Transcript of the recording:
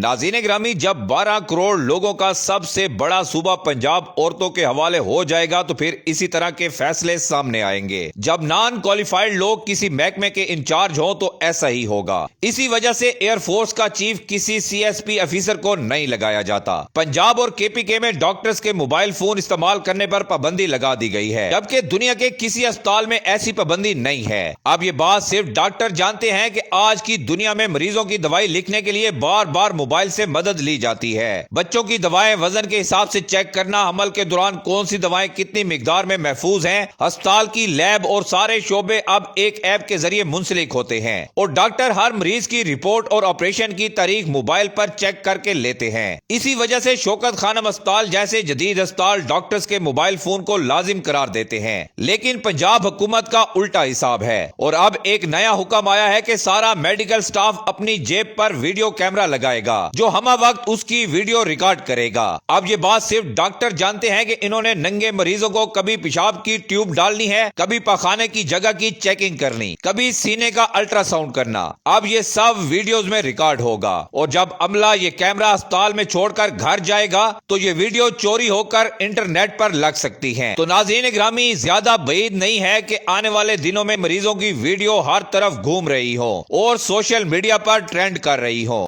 नाज़रीन ग्रामी, जब 12 करोड़ लोगों का सबसे बड़ा सूबा पंजाब औरतों के हवाले हो जाएगा तो फिर इसी तरह के फैसले सामने आएंगे। जब नॉन क्वालिफाइड लोग किसी महकमे के इंचार्ज हों तो ऐसा ही होगा। इसी वजह से एयरफोर्स का चीफ किसी CSP ऑफिसर को नहीं लगाया जाता। पंजाब और KPK में डॉक्टर्स के मोबाइल फोन इस्तेमाल करने पर पाबंदी लगा दी गई है, जबकि दुनिया के किसी अस्पताल में ऐसी पाबंदी नहीं है। अब ये बात सिर्फ डॉक्टर जानते हैं कि आज की दुनिया में मरीजों की दवाई लिखने के लिए बार बार मोबाइल से मदद ली जाती है। बच्चों की दवाएं वजन के हिसाब से चेक करना, हमल के दौरान कौन सी दवाएं कितनी मिकदार में महफूज हैं, अस्पताल की लैब और सारे शोबे अब एक ऐप के जरिए मुंसलिक होते हैं और डॉक्टर हर मरीज की रिपोर्ट और ऑपरेशन की तारीख मोबाइल पर चेक करके लेते हैं। इसी वजह से शौकत खानम अस्पताल जैसे जदीद अस्पताल डॉक्टर्स के मोबाइल फोन को लाजिम करार देते हैं, लेकिन पंजाब हुकूमत का उल्टा हिसाब है और अब एक नया हुक्म आया है कि सारा मेडिकल स्टाफ अपनी जेब पर वीडियो कैमरा लगाएगा जो हमा वक्त उसकी वीडियो रिकॉर्ड करेगा। अब ये बात सिर्फ डॉक्टर जानते हैं कि इन्होंने नंगे मरीजों को कभी पेशाब की ट्यूब डालनी है, कभी पखाने की जगह की चेकिंग करनी, कभी सीने का अल्ट्रासाउंड करना। अब ये सब वीडियोस में रिकॉर्ड होगा और जब अमला ये कैमरा अस्पताल में छोड़कर घर जाएगा तो ये वीडियो चोरी होकर इंटरनेट पर लग सकती है। तो नाज़रीन ग्रामी, ज्यादा बैद नहीं है कि आने वाले दिनों में मरीजों की वीडियो हर तरफ घूम रही हो और सोशल मीडिया पर ट्रेंड कर रही हो।